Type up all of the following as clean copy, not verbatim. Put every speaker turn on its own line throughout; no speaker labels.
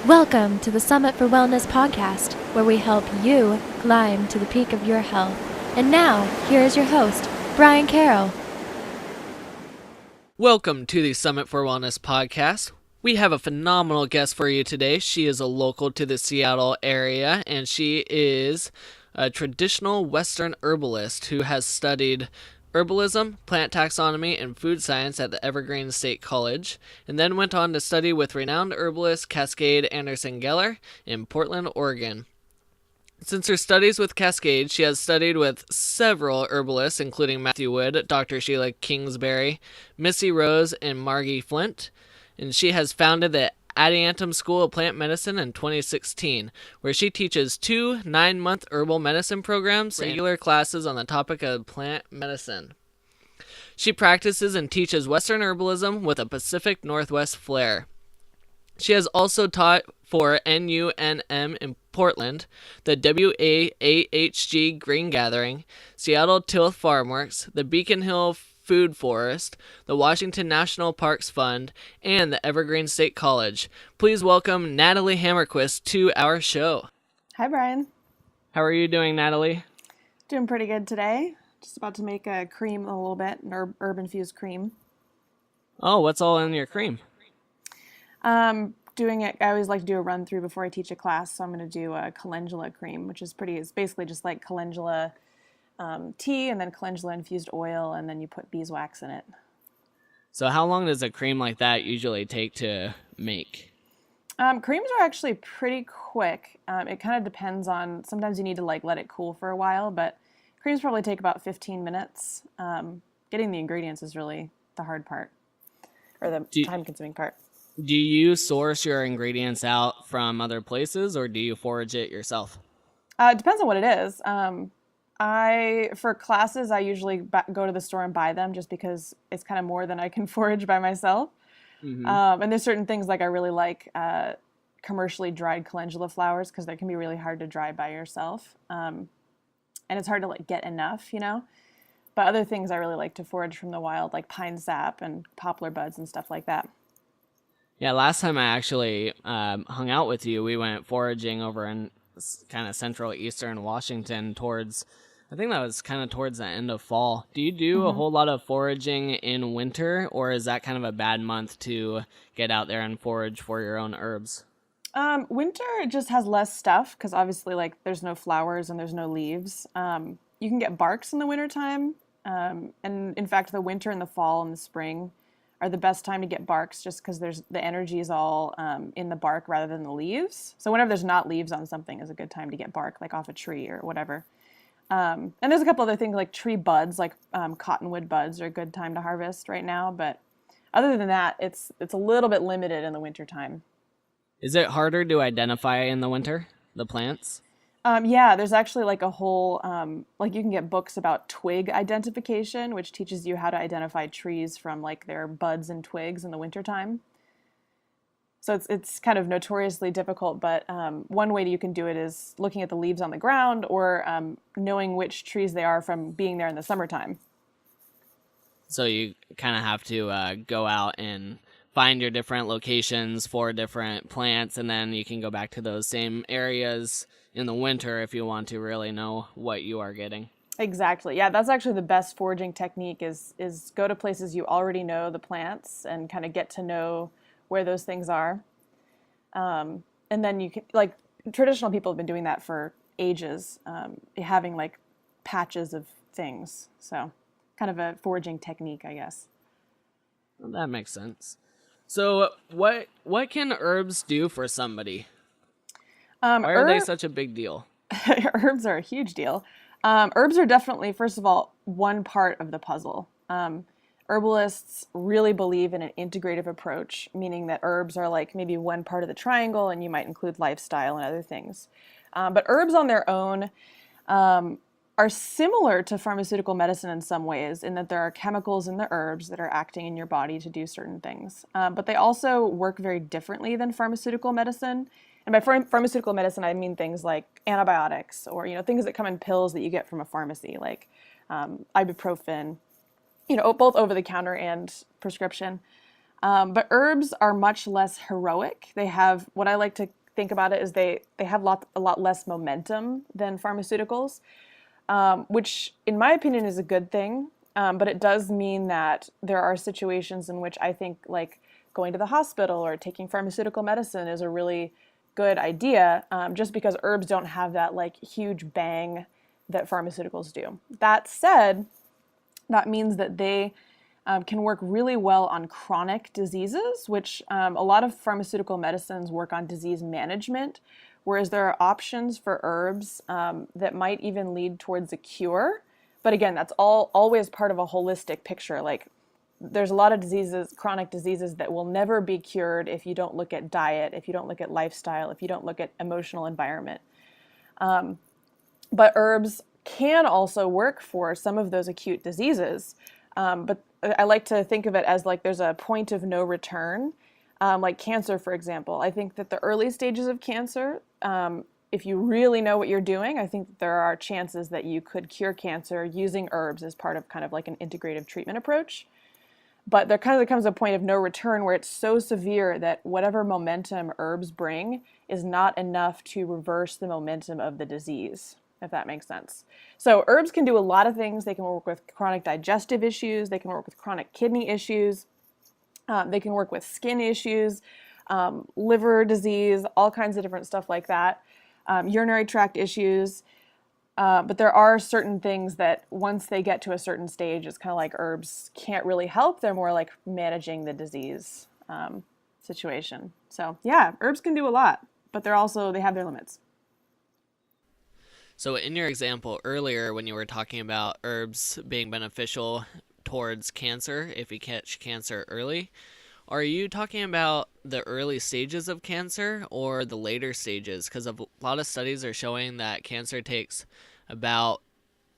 Welcome to the Summit for Wellness podcast, where we help you climb to the peak of your health. And now, here is your host, Brian Carroll.
Welcome to the Summit for Wellness podcast. We have a phenomenal guest for you today. She is a local to the Seattle area, and she is a traditional Western herbalist who has studied herbalism, plant taxonomy, and food science at the Evergreen State College, and then went on to study with renowned herbalist Cascade Anderson Geller in Portland, Oregon. Since her studies with Cascade, she has studied with several herbalists, including Matthew Wood, Dr. Sheila Kingsbury, Missy Rose, and Margie Flint, and she has founded the Adiantum School of Plant Medicine in 2016, where she teaches 2 9-month herbal medicine programs and regular classes on the topic of plant medicine. She practices and teaches Western herbalism with a Pacific Northwest flair. She has also taught for NUNM in Portland, the WAAHG Green Gathering, Seattle Tilth Farmworks, the Beacon Hill Food Forest, the Washington National Parks Fund, and the Evergreen State College. Please welcome Natalie Hammerquist to our show.
Hi, Brian.
How are you doing, Natalie?
Doing pretty good today. Just about to make a cream a little bit, an herb-infused cream.
Oh, what's all in your cream?
Doing it, I always like to do a run-through before I teach a class, so I'm going to do a calendula cream, which is it's basically just like calendula tea and then calendula infused oil, and then you put beeswax in it.
So how long does a cream like that usually take to make?
Creams are actually pretty quick. It kind of depends on, sometimes you need to let it cool for a while, but creams probably take about 15 minutes. Getting the ingredients is really the hard part, or the time-consuming part.
Do you source your ingredients out from other places, or do you forage it yourself?
It depends on what it is. For classes, I usually go to the store and buy them just because it's kind of more than I can forage by myself. Mm-hmm. And there's certain things I really like commercially dried calendula flowers because they can be really hard to dry by yourself. And it's hard to get enough, But other things I really like to forage from the wild, like pine sap and poplar buds and stuff like that.
Yeah, last time I actually hung out with you, we went foraging over in kind of central eastern Washington I think that was kind of towards the end of fall. Do you do a whole lot of foraging in winter, or is that kind of a bad month to get out there and forage for your own herbs?
Winter just has less stuff because obviously there's no flowers and there's no leaves. You can get barks in the wintertime. And in fact, the winter and the fall and the spring are the best time to get barks just because the energy is all in the bark rather than the leaves. So whenever there's not leaves on something is a good time to get bark, off a tree or whatever. And there's a couple other things like tree buds, cottonwood buds are a good time to harvest right now. But other than that, it's a little bit limited in the wintertime.
Is it harder to identify in the winter, the plants?
Yeah, there's actually a whole, you can get books about twig identification, which teaches you how to identify trees from their buds and twigs in the wintertime. So it's kind of notoriously difficult, but one way you can do it is looking at the leaves on the ground or knowing which trees they are from being there in the summertime.
So you kind of have to go out and find your different locations for different plants, and then you can go back to those same areas in the winter if you want to really know what you are getting.
Exactly. Yeah, that's actually the best foraging technique is go to places you already know the plants and kind of get to know where those things are. And then you can, traditional people have been doing that for ages, having patches of things. So kind of a foraging technique, I guess.
Well, that makes sense. So what can herbs do for somebody? Why are they such a big deal?
Herbs are a huge deal. Herbs are definitely, first of all, one part of the puzzle. Herbalists really believe in an integrative approach, meaning that herbs are maybe one part of the triangle, and you might include lifestyle and other things. But herbs on their own are similar to pharmaceutical medicine in some ways, in that there are chemicals in the herbs that are acting in your body to do certain things. But they also work very differently than pharmaceutical medicine. And by pharmaceutical medicine, I mean things like antibiotics or things that come in pills that you get from a pharmacy, like ibuprofen, both over the counter and prescription. But herbs are much less heroic. They have, what I like to think about it is they have a lot less momentum than pharmaceuticals, which in my opinion is a good thing. But it does mean that there are situations in which I think like going to the hospital or taking pharmaceutical medicine is a really good idea, just because herbs don't have that like huge bang that pharmaceuticals do. That said, that means that they can work really well on chronic diseases, which a lot of pharmaceutical medicines work on disease management, whereas there are options for herbs that might even lead towards a cure. But again, that's always part of a holistic picture. Like there's a lot of diseases, chronic diseases, that will never be cured if you don't look at diet, if you don't look at lifestyle, if you don't look at emotional environment. But herbs can also work for some of those acute diseases. But I like to think of it as like there's a point of no return, like cancer, for example. I think that the early stages of cancer, if you really know what you're doing, I think there are chances that you could cure cancer using herbs as part of kind of like an integrative treatment approach. But there kind of comes a point of no return where it's so severe that whatever momentum herbs bring is not enough to reverse the momentum of the disease, if that makes sense. So herbs can do a lot of things. They can work with chronic digestive issues. They can work with chronic kidney issues. They can work with skin issues, liver disease, all kinds of different stuff like that, urinary tract issues. But there are certain things that once they get to a certain stage, it's kind of like herbs can't really help. They're more like managing the disease situation. So yeah, herbs can do a lot, but they have their limits.
So in your example earlier, when you were talking about herbs being beneficial towards cancer, if you catch cancer early, are you talking about the early stages of cancer or the later stages? Because a lot of studies are showing that cancer takes about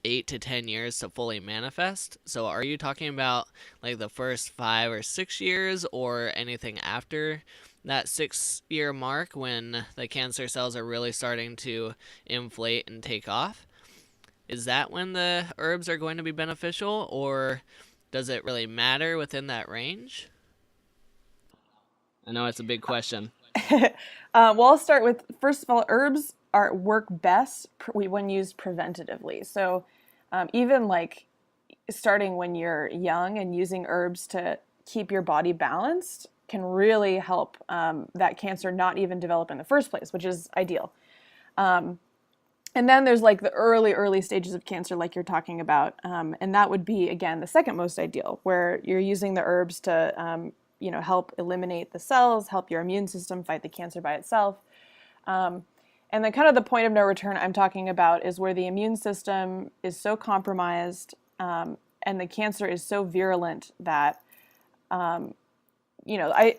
8 to 10 years to fully manifest. So are you talking about like the first 5 or 6 years, or anything after that 6-year mark when the cancer cells are really starting to inflate and take off? Is that when the herbs are going to be beneficial, or does it really matter within that range? I know it's a big question.
Well, I'll start with, first of all, herbs work best when used preventatively. So even like starting when you're young and using herbs to keep your body balanced can really help that cancer not even develop in the first place, which is ideal. And then there's like the early stages of cancer, like you're talking about. And that would be, again, the second most ideal, where you're using the herbs to help eliminate the cells, help your immune system fight the cancer by itself. And then kind of the point of no return I'm talking about is where the immune system is so compromised and the cancer is so virulent that, I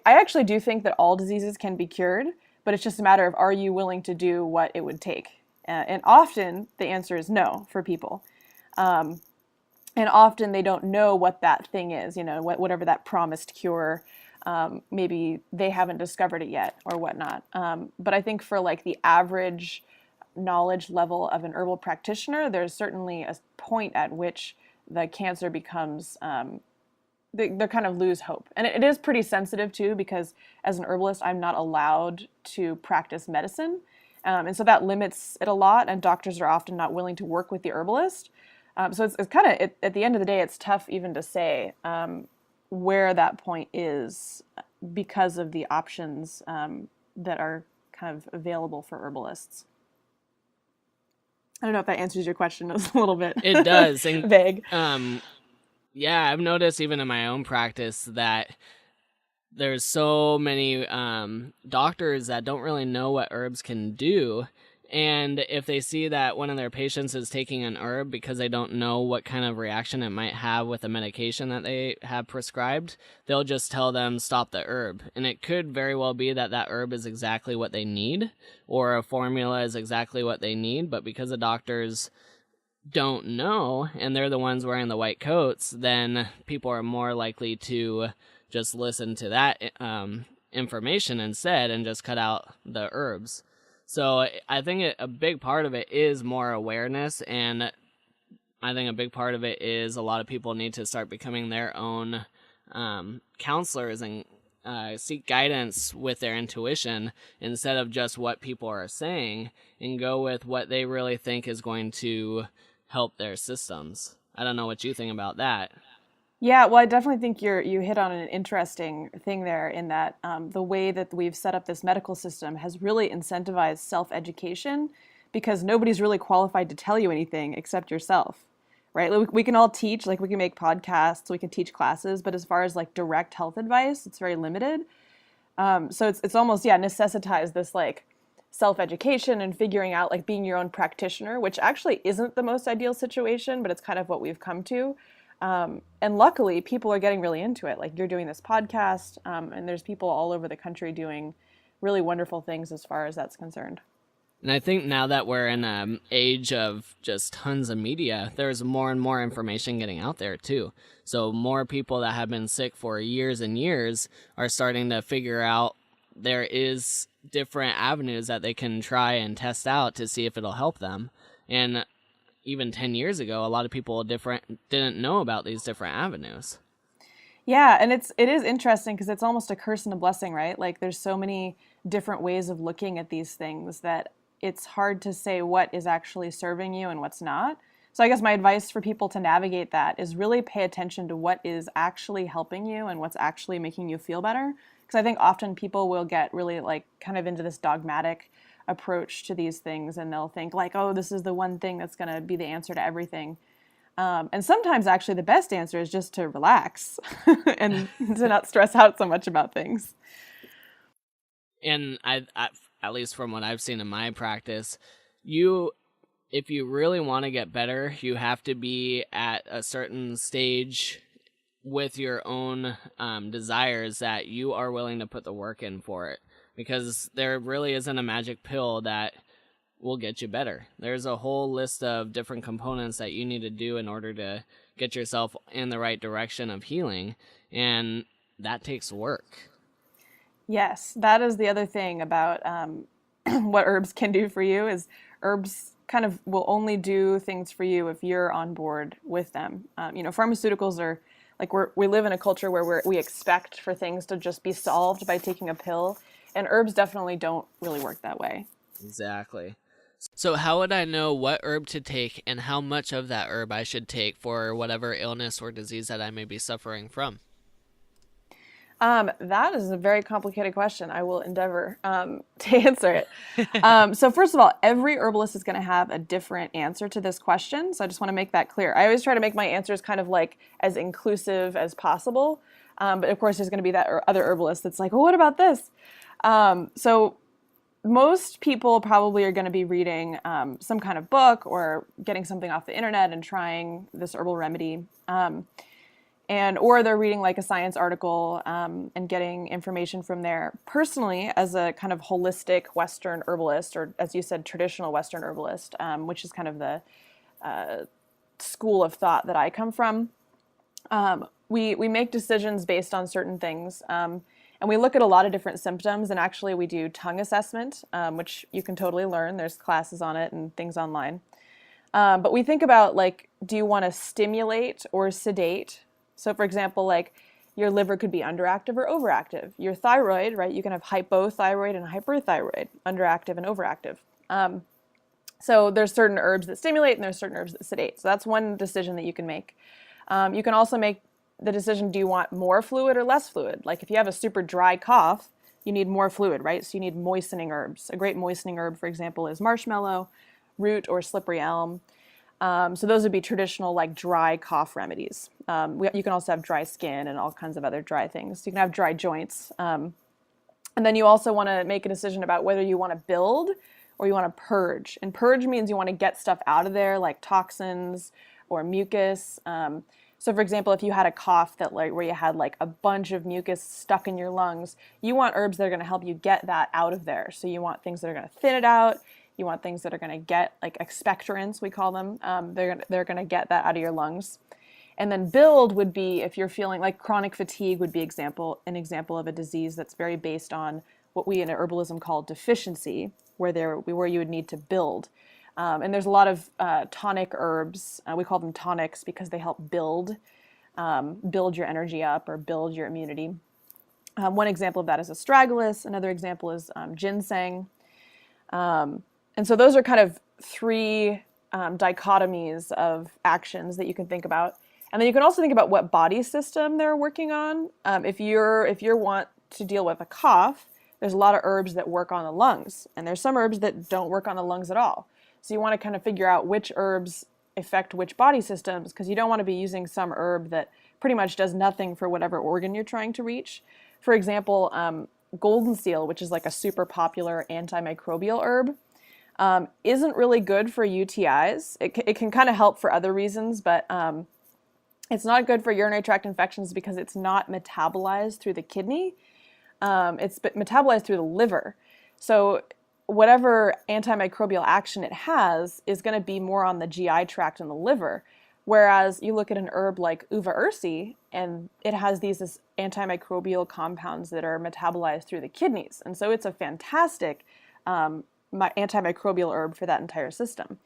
actually do think that all diseases can be cured, but it's just a matter of, are you willing to do what it would take? And often the answer is no for people. And often they don't know what that thing is, whatever that promised cure, maybe they haven't discovered it yet or whatnot. But I think for like the average knowledge level of an herbal practitioner, there's certainly a point at which the cancer becomes, they kind of lose hope. And it is pretty sensitive too, because as an herbalist, I'm not allowed to practice medicine. And so that limits it a lot, and doctors are often not willing to work with the herbalist. So it's kind of, at the end of the day, it's tough even to say where that point is because of the options that are kind of available for herbalists. I don't know if that answers your question. It was a little bit
It does. And,
vague.
Yeah, I've noticed even in my own practice that there's so many doctors that don't really know what herbs can do. And if they see that one of their patients is taking an herb because they don't know what kind of reaction it might have with the medication that they have prescribed, they'll just tell them stop the herb. And it could very well be that that herb is exactly what they need, or a formula is exactly what they need, but because the doctors don't know and they're the ones wearing the white coats, then people are more likely to just listen to that information instead and just cut out the herbs. So I think a big part of it is more awareness, and I think a big part of it is a lot of people need to start becoming their own counselors and seek guidance with their intuition instead of just what people are saying, and go with what they really think is going to help their systems. I don't know what you think about that.
Yeah, well, I definitely think you hit on an interesting thing there in that the way that we've set up this medical system has really incentivized self-education because nobody's really qualified to tell you anything except yourself, right? Like, we can all teach, like we can make podcasts, we can teach classes, but as far as like direct health advice, it's very limited. So it's almost, yeah, necessitized this like self-education and figuring out like being your own practitioner, which actually isn't the most ideal situation, but it's kind of what we've come to. And luckily, people are getting really into it. Like you're doing this podcast, and there's people all over the country doing really wonderful things as far as that's concerned.
And I think now that we're in an age of just tons of media, there's more and more information getting out there too. So more people that have been sick for years and years are starting to figure out there is different avenues that they can try and test out to see if it'll help them. And even 10 years ago, a lot of people didn't know about these different avenues.
Yeah, and it is interesting because it's almost a curse and a blessing, right? Like there's so many different ways of looking at these things that it's hard to say what is actually serving you and what's not. So I guess my advice for people to navigate that is really pay attention to what is actually helping you and what's actually making you feel better. Because I think often people will get really like kind of into this dogmatic approach to these things, and they'll think like, oh, this is the one thing that's going to be the answer to everything. And sometimes actually the best answer is just to relax and to not stress out so much about things.
And I, at least from what I've seen in my practice, if you really want to get better, you have to be at a certain stage with your own desires that you are willing to put the work in for it. Because there really isn't a magic pill that will get you better. There's a whole list of different components that you need to do in order to get yourself in the right direction of healing, and that takes work.
Yes, that is the other thing about what herbs can do for you is herbs kind of will only do things for you if you're on board with them. Pharmaceuticals are like we live in a culture where we expect for things to just be solved by taking a pill. And herbs definitely don't really work that way.
Exactly. So how would I know what herb to take and how much of that herb I should take for whatever illness or disease that I may be suffering from?
That is a very complicated question. I will endeavor to answer it. So first of all, every herbalist is going to have a different answer to this question. So I just want to make that clear. I always try to make my answers kind of like as inclusive as possible. But of course, there's going to be that other herbalist that's like, well, what about this? So most people probably are going to be reading some kind of book or getting something off the internet and trying this herbal remedy. Or they're reading like a science article and getting information from there. Personally, as a kind of holistic Western herbalist, or as you said, traditional Western herbalist, which is kind of the school of thought that I come from, we make decisions based on certain things. And we look at a lot of different symptoms, and actually we do tongue assessment, which you can totally learn. There's classes on it and things online. But we think about, like, do you want to stimulate or sedate? So, for example, like, your liver could be underactive or overactive. Your thyroid, right, you can have hypothyroid and hyperthyroid, underactive and overactive. So there's certain herbs that stimulate and there's certain herbs that sedate. So that's one decision that you can make. You can also make the decision, do you want more fluid or less fluid? Like if you have a super dry cough, you need more fluid, right? So you need moistening herbs. A great moistening herb, for example, is marshmallow, root, or slippery elm. So those would be traditional like dry cough remedies. You can also have dry skin and all kinds of other dry things. You can have dry joints. And then you also want to make a decision about whether you want to build or you want to purge. And purge means you want to get stuff out of there like toxins or mucus. So for example, if you had a cough that like where you had like a bunch of mucus stuck in your lungs, you want herbs that are going to help you get that out of there. So you want things that are going to thin it out. You want things that are going to get like expectorants, we call them. They're going to get that out of your lungs. And then build would be if you're feeling like chronic fatigue would be an example of a disease that's very based on what we in herbalism call deficiency, where you would need to build. And there's a lot of tonic herbs. We call them tonics because they help build your energy up or build your immunity. One example of that is astragalus. Another example is ginseng. And so those are kind of three dichotomies of actions that you can think about. And then you can also think about what body system they're working on. If you want to deal with a cough, there's a lot of herbs that work on the lungs, and there's some herbs that don't work on the lungs at all. So you want to kind of figure out which herbs affect which body systems, because you don't want to be using some herb that pretty much does nothing for whatever organ you're trying to reach. For example, Goldenseal, which is like a super popular antimicrobial herb, isn't really good for UTIs. It can kind of help for other reasons, but it's not good for urinary tract infections because it's not metabolized through the kidney. It's metabolized through the liver. So whatever antimicrobial action it has is going to be more on the GI tract and the liver. Whereas you look at an herb like uva ursi, and it has these antimicrobial compounds that are metabolized through the kidneys. And so it's a fantastic antimicrobial herb for that entire system.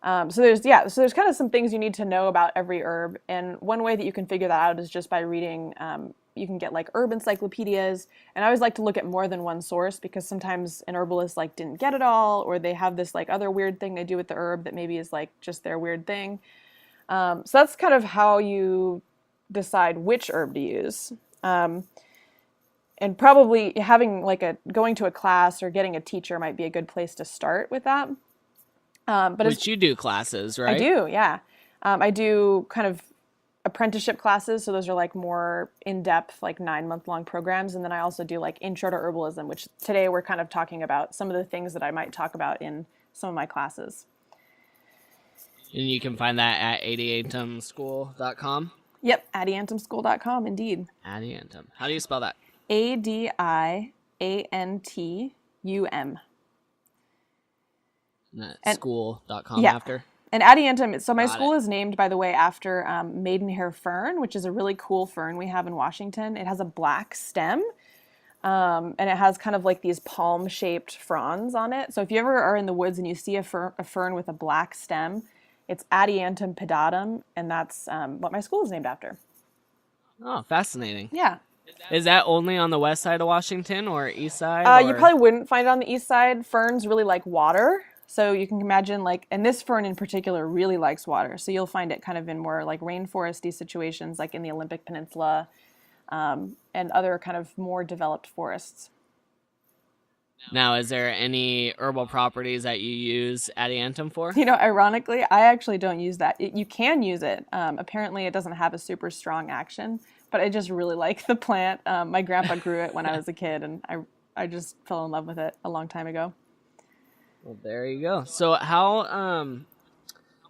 So there's kind of some things you need to know about every herb. And one way that you can figure that out is just by reading, you can get like herb encyclopedias. And I always like to look at more than one source, because sometimes an herbalist like didn't get it all, or they have this like other weird thing they do with the herb that maybe is like just their weird thing. So that's kind of how you decide which herb to use. And probably having going to a class or getting a teacher might be a good place to start with that. But
you do classes, right?
I do, yeah. I do kind of apprenticeship classes, so those are like more in-depth, like 9-month-long programs. And then I also do like intro to herbalism, which today we're kind of talking about some of the things that I might talk about in some of my classes.
And you can find that at adiantumschool.com?
Yep, adiantumschool.com, indeed.
Adiantum. How do you spell that?
Adiantum.
School.com after?
And adiantum, so my school is named, by the way, after maidenhair fern, which is a really cool fern we have in Washington. It has a black stem, and it has kind of like these palm-shaped fronds on it. So if you ever are in the woods and you see a fern with a black stem, it's Adiantum pedatum, and that's what my school is named after.
Oh, fascinating.
Yeah.
Is that only on the west side of Washington or east side?
You probably wouldn't find it on the east side. Ferns really like water. So you can imagine and this fern in particular really likes water. So you'll find it kind of in more like rainforesty situations, like in the Olympic Peninsula, and other kind of more developed forests.
Now, is there any herbal properties that you use adiantum for?
Ironically, I actually don't use that. You can use it. Apparently, it doesn't have a super strong action, but I just really like the plant. My grandpa grew it when I was a kid, and I just fell in love with it a long time ago.
Well, there you go. So how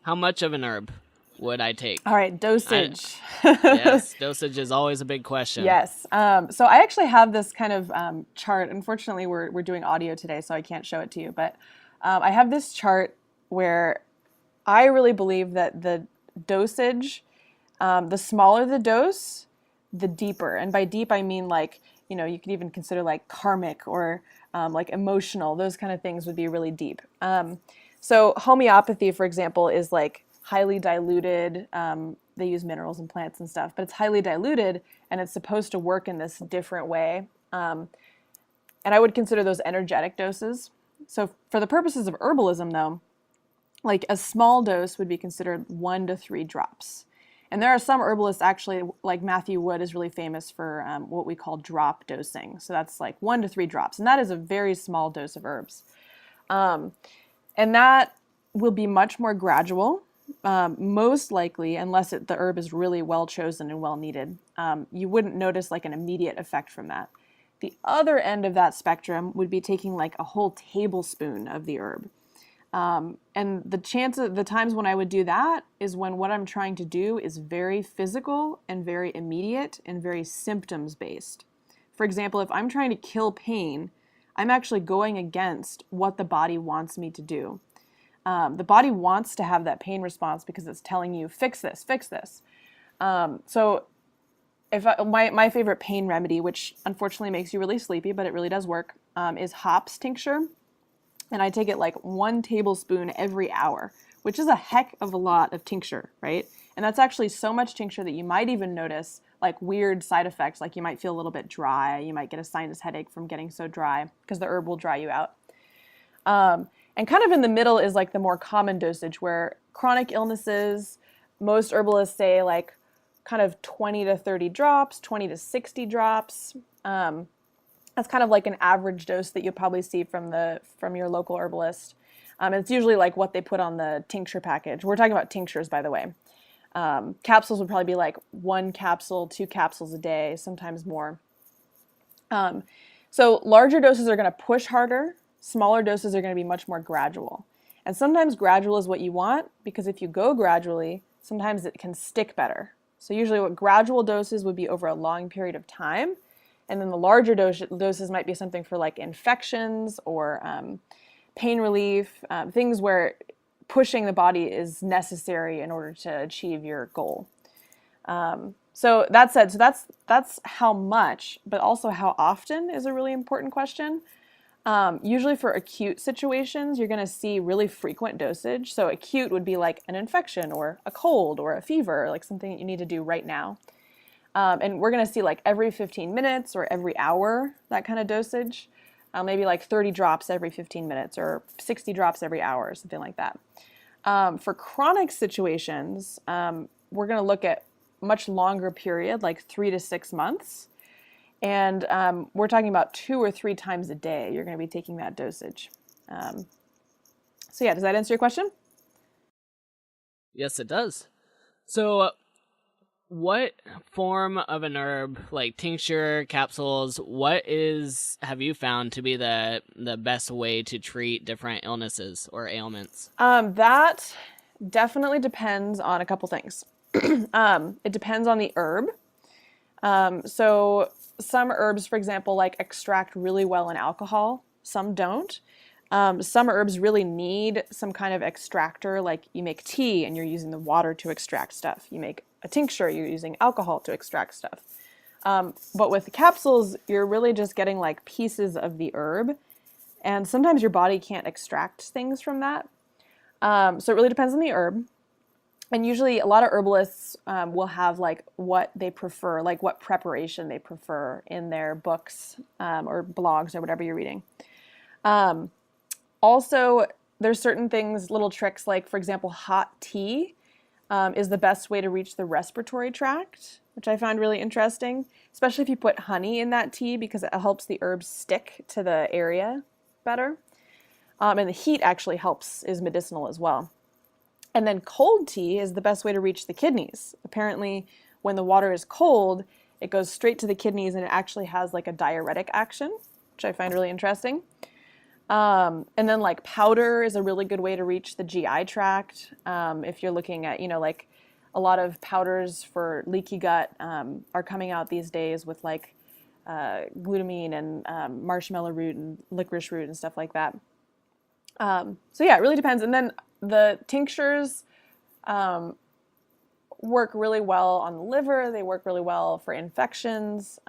much of an herb would I take?
All right, dosage.
Yes, dosage is always a big question.
Yes. So I actually have this kind of chart. Unfortunately, we're doing audio today, so I can't show it to you. But I have this chart where I really believe that the dosage, the smaller the dose, the deeper. And by deep, I mean you could even consider like karmic or like emotional. Those kind of things would be really deep. So homeopathy, for example, is like highly diluted. They use minerals and plants and stuff, but it's highly diluted and it's supposed to work in this different way. And I would consider those energetic doses. So for the purposes of herbalism, though, like a small dose would be considered 1 to 3 drops. And there are some herbalists actually, like Matthew Wood is really famous for what we call drop dosing. So that's like 1 to 3 drops. And that is a very small dose of herbs. And that will be much more gradual, most likely, unless the herb is really well chosen and well needed. You wouldn't notice like an immediate effect from that. The other end of that spectrum would be taking like a whole tablespoon of the herb. And the times when I would do that is when what I'm trying to do is very physical and very immediate and very symptoms based. For example, if I'm trying to kill pain, I'm actually going against what the body wants me to do. The body wants to have that pain response because it's telling you, fix this, fix this. So my favorite pain remedy, which unfortunately makes you really sleepy, but it really does work, is hops tincture. And I take it like 1 tablespoon every hour, which is a heck of a lot of tincture, right? And that's actually so much tincture that you might even notice like weird side effects. Like you might feel a little bit dry. You might get a sinus headache from getting so dry because the herb will dry you out. And kind of in the middle is like the more common dosage where chronic illnesses, most herbalists say like kind of 20 to 30 drops, 20 to 60 drops. That's kind of like an average dose that you'll probably see from your local herbalist. It's usually like what they put on the tincture package. We're talking about tinctures, by the way. Capsules would probably be like 1 capsule, 2 capsules a day, sometimes more. So larger doses are going to push harder. Smaller doses are going to be much more gradual. And sometimes gradual is what you want because if you go gradually, sometimes it can stick better. So usually what gradual doses would be over a long period of time. And then the larger doses might be something for like infections or pain relief, things where pushing the body is necessary in order to achieve your goal. So that said, that's how much, but also how often is a really important question. Usually for acute situations, you're going to see really frequent dosage. So acute would be like an infection or a cold or a fever, like something that you need to do right now. And we're going to see like every 15 minutes or every hour, that kind of dosage. Maybe like 30 drops every 15 minutes or 60 drops every hour, something like that. For chronic situations, we're going to look at much longer period, like 3 to 6 months. And we're talking about 2 or 3 times a day. You're going to be taking that dosage. So yeah, does that answer your question?
Yes, it does. So what form of an herb, like tincture, capsules, have you found to be the best way to treat different illnesses or ailments?
That definitely depends on a couple things. It depends on the herb. So some herbs, for example, like extract really well in alcohol. Some don't. Some herbs really need some kind of extractor, like you make tea and you're using the water to extract stuff. You make a tincture, you're using alcohol to extract stuff. But with the capsules, you're really just getting like pieces of the herb. And sometimes your body can't extract things from that. So it really depends on the herb. And usually a lot of herbalists will have like what they prefer, like what preparation they prefer in their books or blogs or whatever you're reading. Also, there's certain things, little tricks, like for example, hot tea is the best way to reach the respiratory tract, which I find really interesting, especially if you put honey in that tea because it helps the herbs stick to the area better. And the heat actually is medicinal as well. And then cold tea is the best way to reach the kidneys. Apparently, when the water is cold, it goes straight to the kidneys and it actually has like a diuretic action, which I find really interesting. And then like powder is a really good way to reach the GI tract. If you're looking at, like a lot of powders for leaky gut are coming out these days with like glutamine and marshmallow root and licorice root and stuff like that. So yeah, it really depends. And then the tinctures work really well on the liver. They work really well for infections.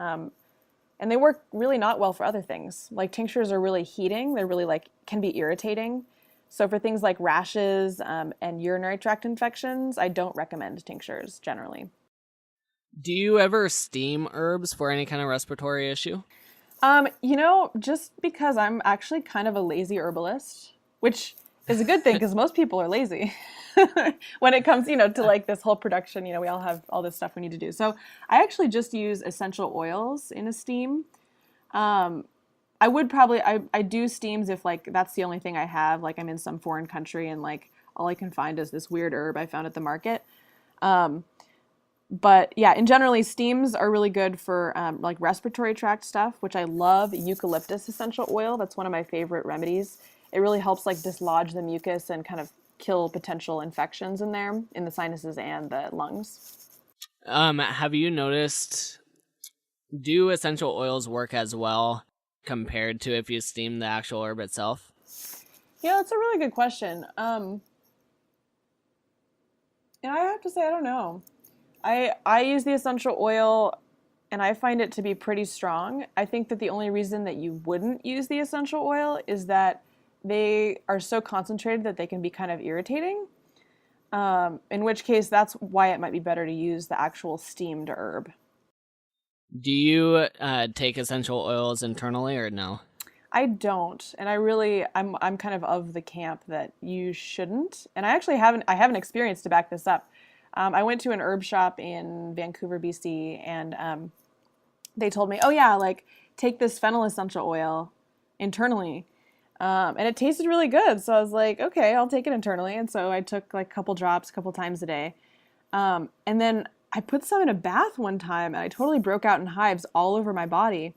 And they work really not well for other things. Like tinctures are really heating. They're really can be irritating. So for things like rashes and urinary tract infections, I don't recommend tinctures generally.
Do you ever steam herbs for any kind of respiratory issue?
Just because I'm actually kind of a lazy herbalist, which is a good thing because most people are lazy when it comes, to like this whole production, we all have all this stuff we need to do. So I actually just use essential oils in a steam. I do steams if like that's the only thing I have, like I'm in some foreign country and like all I can find is this weird herb I found at the market. But yeah, in generally steams are really good for like respiratory tract stuff, which I love. Eucalyptus essential oil, that's one of my favorite remedies. It really helps like dislodge the mucus and kind of kill potential infections in there, in the sinuses and the lungs.
Have you noticed, do essential oils work as well compared to if you steam the actual herb itself?
Yeah, that's a really good question. And I have to say, I don't know. I use the essential oil and I find it to be pretty strong. I think that the only reason that you wouldn't use the essential oil is that they are so concentrated that they can be kind of irritating. In which case, that's why it might be better to use the actual steamed herb.
Do you take essential oils internally or no?
I don't, and I'm kind of the camp that you shouldn't. And I have an experience to back this up. I went to an herb shop in Vancouver, BC, and they told me, "Oh yeah, like take this fennel essential oil internally," and it tasted really good. So I was like, "Okay, I'll take it internally." And so I took like a couple drops, a couple times a day, and then I put some in a bath one time, and I totally broke out in hives all over my body.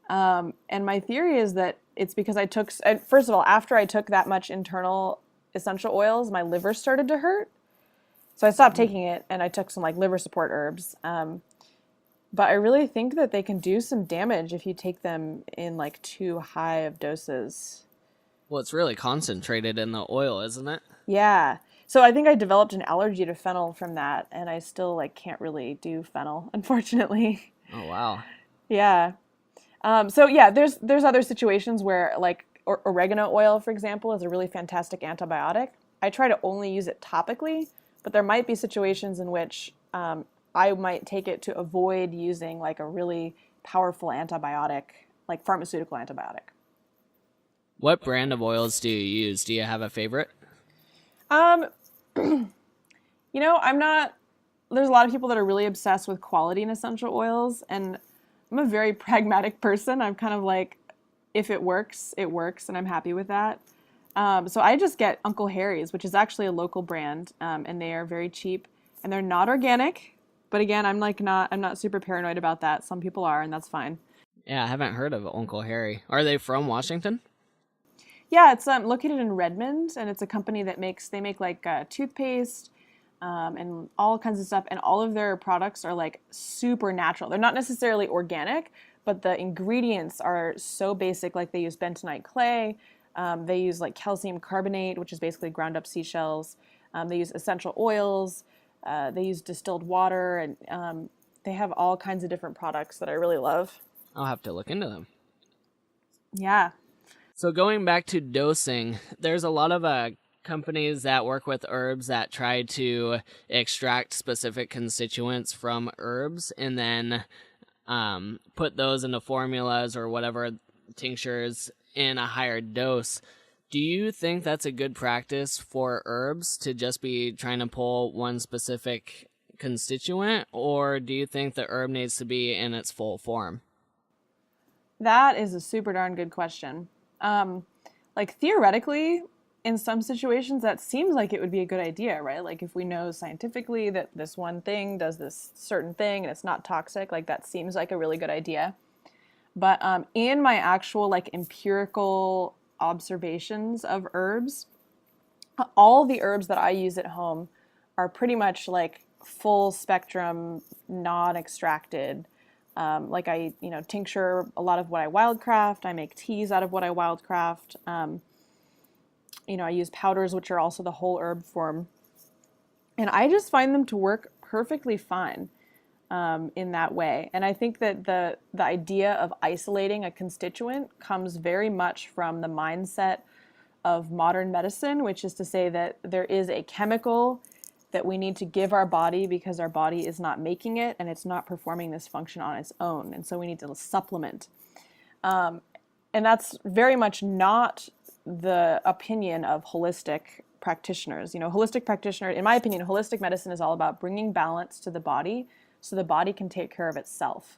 And my theory is that it's because first of all, after I took that much internal essential oils, my liver started to hurt. So I stopped taking it and I took some like liver support herbs. But I really think that they can do some damage if you take them in like too high of doses.
Well, it's really concentrated in the oil, isn't it?
Yeah. So I think I developed an allergy to fennel from that, and I still like can't really do fennel, unfortunately.
Oh, wow.
Yeah. So yeah, there's other situations where like oregano oil, for example, is a really fantastic antibiotic. I try to only use it topically, but there might be situations in which I might take it to avoid using like a really powerful antibiotic, like pharmaceutical antibiotic.
What brand of oils do you use? Do you have a favorite?
Um, I'm not. There's a lot of people that are really obsessed with quality in essential oils, and I'm a very pragmatic person. I'm kind of like, if it works, and I'm happy with that. So I just get Uncle Harry's, which is actually a local brand, and they are very cheap, and they're not organic. But again, I'm not super paranoid about that. Some people are, and that's fine.
Yeah, I haven't heard of Uncle Harry. Are they from Washington?
Yeah, it's located in Redmond, and it's a company that make like toothpaste, and all kinds of stuff. And all of their products are like super natural. They're not necessarily organic, but the ingredients are so basic. Like they use bentonite clay. They use like calcium carbonate, which is basically ground up seashells. They use essential oils. They use distilled water, and they have all kinds of different products that I really love.
I'll have to look into them.
Yeah.
So going back to dosing, there's a lot of companies that work with herbs that try to extract specific constituents from herbs and then put those into formulas or whatever, tinctures, in a higher dose. Do you think that's a good practice for herbs to just be trying to pull one specific constituent, or do you think the herb needs to be in its full form?
That is a super darn good question. Like theoretically, in some situations, that seems like it would be a good idea, right? Like if we know scientifically that this one thing does this certain thing and it's not toxic, like that seems like a really good idea. But in my actual like empirical observations of herbs, all the herbs that I use at home are pretty much like full spectrum, non-extracted. Like I, tincture a lot of what I wildcraft. I make teas out of what I wildcraft. I use powders, which are also the whole herb form. And I just find them to work perfectly fine in that way. And I think that the idea of isolating a constituent comes very much from the mindset of modern medicine, which is to say that there is a chemical that we need to give our body because our body is not making it and it's not performing this function on its own. And so we need to supplement. And that's very much not the opinion of holistic practitioners. Holistic practitioner, in my opinion, holistic medicine is all about bringing balance to the body so the body can take care of itself.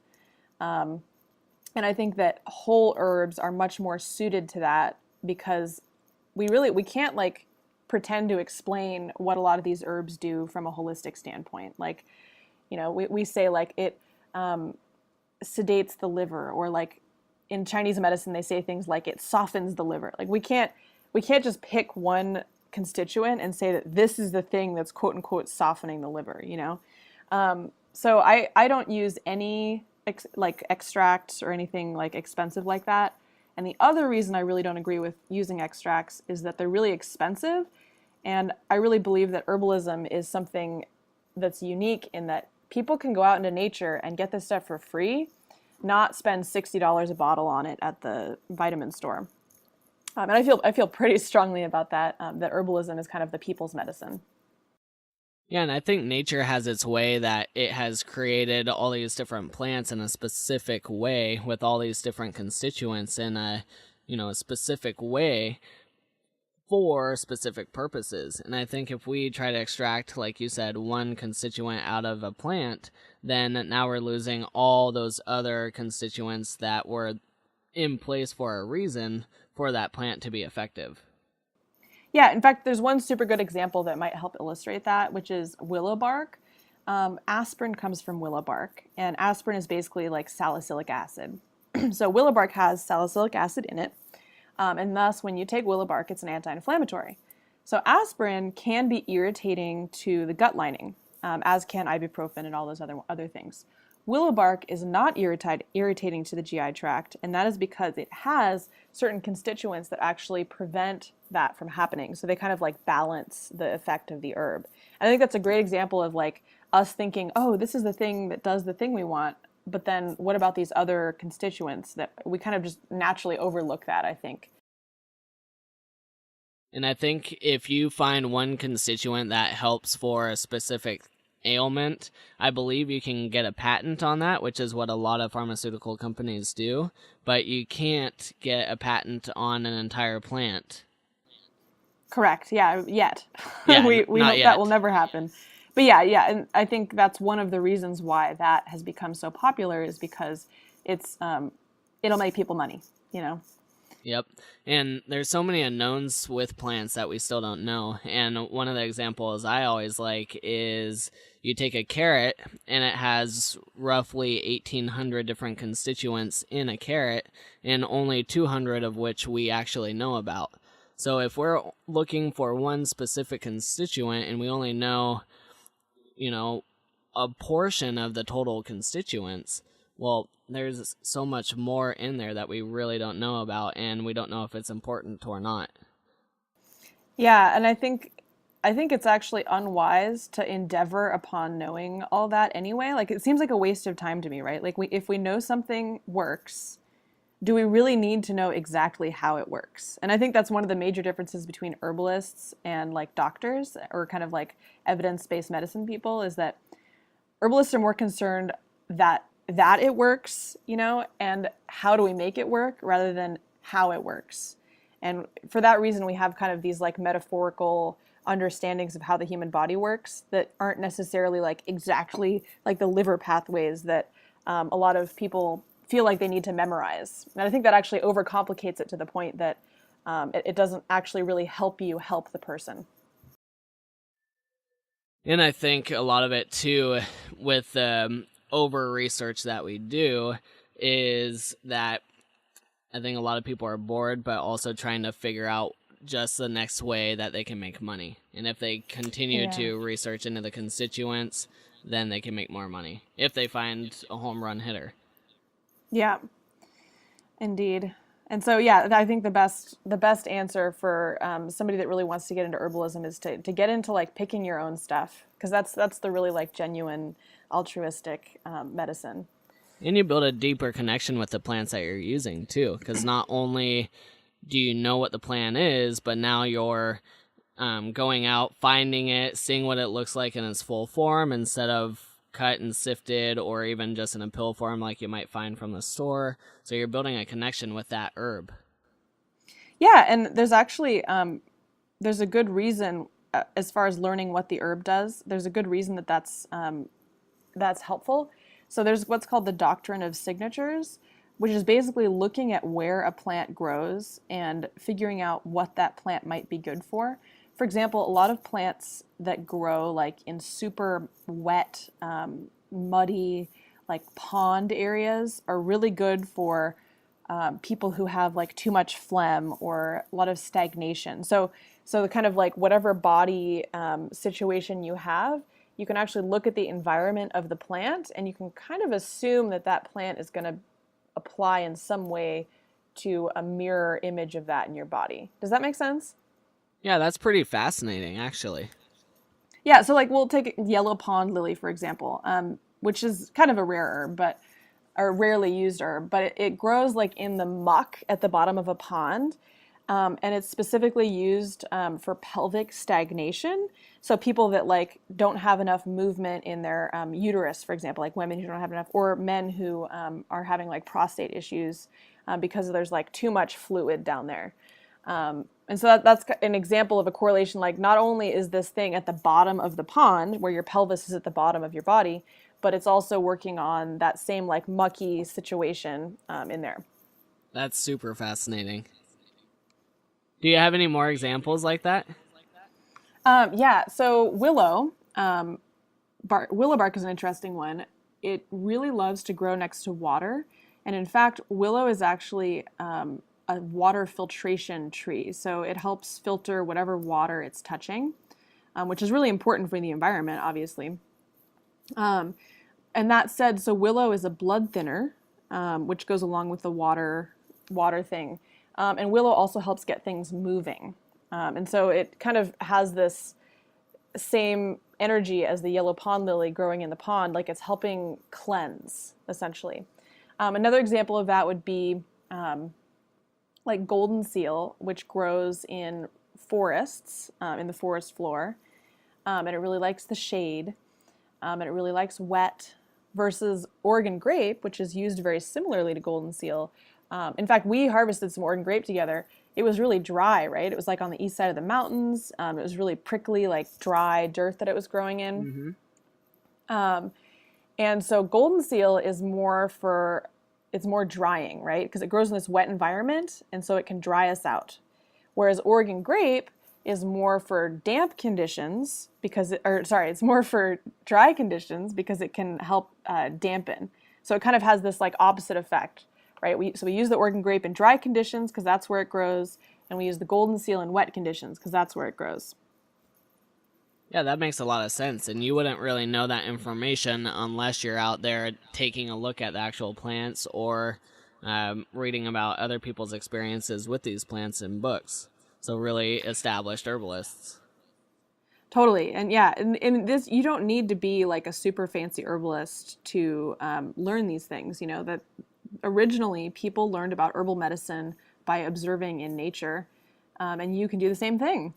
And I think that whole herbs are much more suited to that because we can't like pretend to explain what a lot of these herbs do from a holistic standpoint. Like, we say like it sedates the liver, or like in Chinese medicine, they say things like it softens the liver. Like we can't just pick one constituent and say that this is the thing that's quote unquote softening the liver, So I don't use any like extracts or anything like expensive like that. And the other reason I really don't agree with using extracts is that they're really expensive. And I really believe that herbalism is something that's unique in that people can go out into nature and get this stuff for free, not spend $60 a bottle on it at the vitamin store. And I feel pretty strongly about that, that herbalism is kind of the people's medicine.
Yeah, and I think nature has its way that it has created all these different plants in a specific way with all these different constituents in a specific way for specific purposes. And I think if we try to extract, like you said, one constituent out of a plant, then now we're losing all those other constituents that were in place for a reason for that plant to be effective.
Yeah, in fact, there's one super good example that might help illustrate that, which is willow bark. Aspirin comes from willow bark, and aspirin is basically like salicylic acid. So willow bark has salicylic acid in it, and thus when you take willow bark, it's an anti-inflammatory. So aspirin can be irritating to the gut lining, as can ibuprofen and all those other things. Willow bark is not irritating to the GI tract, and that is because it has certain constituents that actually prevent that from happening. So they kind of like balance the effect of the herb. And I think that's a great example of like us thinking, oh, this is the thing that does the thing we want. But then what about these other constituents that we kind of just naturally overlook that, I think.
And I think if you find one constituent that helps for a specific ailment, I believe you can get a patent on that, which is what a lot of pharmaceutical companies do, but you can't get a patent on an entire plant.
Correct. Yeah, yet.
Yeah,
we
not
hope
yet.
that will never happen. But yeah, and I think that's one of the reasons why that has become so popular is because it's it'll make people money, you know.
Yep. And there's so many unknowns with plants that we still don't know. And one of the examples I always like is you take a carrot and it has roughly 1,800 different constituents in a carrot, and only 200 of which we actually know about. So if we're looking for one specific constituent and we only know, a portion of the total constituents, well, there's so much more in there that we really don't know about, and we don't know if it's important or not.
Yeah, and I think it's actually unwise to endeavor upon knowing all that anyway. Like it seems like a waste of time to me, right? Like if we know something works, do we really need to know exactly how it works? And I think that's one of the major differences between herbalists and like doctors or kind of like evidence-based medicine people is that herbalists are more concerned that it works, and how do we make it work rather than how it works. And for that reason, we have kind of these like metaphorical understandings of how the human body works that aren't necessarily like exactly like the liver pathways that a lot of people feel like they need to memorize. And I think that actually overcomplicates it to the point that it doesn't actually really help you help the person.
And I think a lot of it too with over research that we do is that I think a lot of people are bored, but also trying to figure out just the next way that they can make money. And if they continue to research into the constituents, then they can make more money if they find a home run hitter.
Yeah, indeed. And so, yeah, I think the best answer for somebody that really wants to get into herbalism is to get into like picking your own stuff, because that's the really like genuine altruistic medicine.
And you build a deeper connection with the plants that you're using too, because not only do you know what the plant is, but now you're going out, finding it, seeing what it looks like in its full form instead of cut and sifted or even just in a pill form like you might find from the store. So you're building a connection with that herb.
Yeah, and there's actually there's a good reason as far as learning what the herb does. There's a good reason that's helpful. So there's what's called the Doctrine of Signatures, which is basically looking at where a plant grows and figuring out what that plant might be good for. For example, a lot of plants that grow like in super wet, muddy, like pond areas are really good for people who have like too much phlegm or a lot of stagnation. So the kind of like whatever body situation you have, you can actually look at the environment of the plant and you can kind of assume that plant is going to apply in some way to a mirror image of that in your body. Does that make sense?
Yeah, that's pretty fascinating, actually.
Yeah, so like we'll take yellow pond lily, for example, which is kind of a rare herb, but a rarely used herb, but it grows like in the muck at the bottom of a pond. And it's specifically used for pelvic stagnation. So people that like don't have enough movement in their uterus, for example, like women who don't have enough, or men who are having like prostate issues because there's like too much fluid down there. And so that's an example of a correlation. Like not only is this thing at the bottom of the pond where your pelvis is at the bottom of your body, but it's also working on that same like mucky situation in there.
That's super fascinating. Do you have any more examples like that?
Yeah, so willow, willow bark is an interesting one. It really loves to grow next to water. And in fact, willow is actually a water filtration tree. So it helps filter whatever water it's touching, which is really important for the environment, obviously. And that said, so willow is a blood thinner, which goes along with the water thing. And willow also helps get things moving. And so it kind of has this same energy as the yellow pond lily growing in the pond, like it's helping cleanse, essentially. Another example of that would be like goldenseal, which grows in forests, in the forest floor. And it really likes the shade. And it really likes wet, versus Oregon grape, which is used very similarly to goldenseal. In fact, we harvested some Oregon grape together. It was really dry, right? It was like on the east side of the mountains. It was really prickly, like dry dirt that it was growing in. Mm-hmm. And so goldenseal is it's more drying, right? Because it grows in this wet environment, and so it can dry us out. Whereas Oregon grape is more for damp conditions it's more for dry conditions because it can help dampen. So it kind of has this like opposite effect. Right, so we use the Oregon grape in dry conditions because that's where it grows, and we use the goldenseal in wet conditions because that's where it grows.
Yeah, that makes a lot of sense, and you wouldn't really know that information unless you're out there taking a look at the actual plants or reading about other people's experiences with these plants in books. So really established herbalists.
Totally, and yeah, in this, you don't need to be like a super fancy herbalist to learn these things. You know that. Originally, people learned about herbal medicine by observing in nature, and you can do the same thing.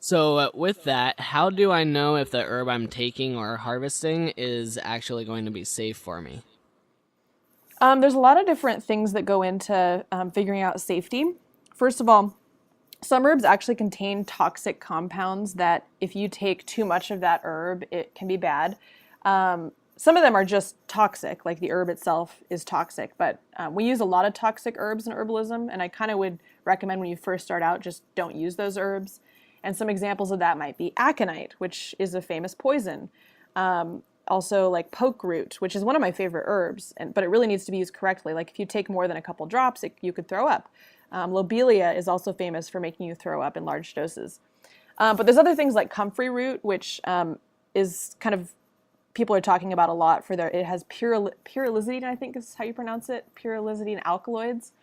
So with that, how do I know if the herb I'm taking or harvesting is actually going to be safe for me?
There's a lot of different things that go into figuring out safety. First of all, some herbs actually contain toxic compounds that if you take too much of that herb, it can be bad. Some of them are just toxic, like the herb itself is toxic, but we use a lot of toxic herbs in herbalism, and I kind of would recommend when you first start out, just don't use those herbs. And some examples of that might be aconite, which is a famous poison. Also like poke root, which is one of my favorite herbs, but it really needs to be used correctly. Like if you take more than a couple drops, you could throw up. Lobelia is also famous for making you throw up in large doses. But there's other things like comfrey root, which is kind of people are talking about a lot for it has pyrrolizidine, I think is how you pronounce it, pyrrolizidine alkaloids.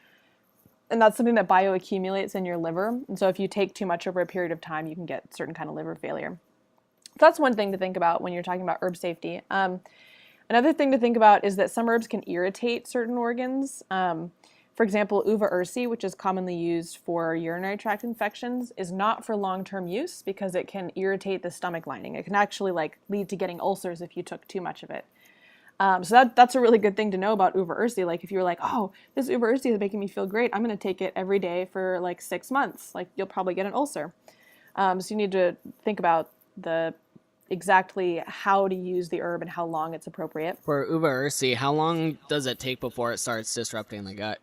And that's something that bioaccumulates in your liver. And so if you take too much over a period of time, you can get certain kind of liver failure. So that's one thing to think about when you're talking about herb safety. Another thing to think about is that some herbs can irritate certain organs. For example, uva ursi, which is commonly used for urinary tract infections, is not for long-term use because it can irritate the stomach lining. It can actually lead to getting ulcers if you took too much of it. So that's a really good thing to know about uva ursi. Like if you're like, oh, this uva ursi is making me feel great, I'm going to take it every day for 6 months. You'll probably get an ulcer. So you need to think about exactly how to use the herb and how long it's appropriate.
For uva ursi, how long does it take before it starts disrupting the gut?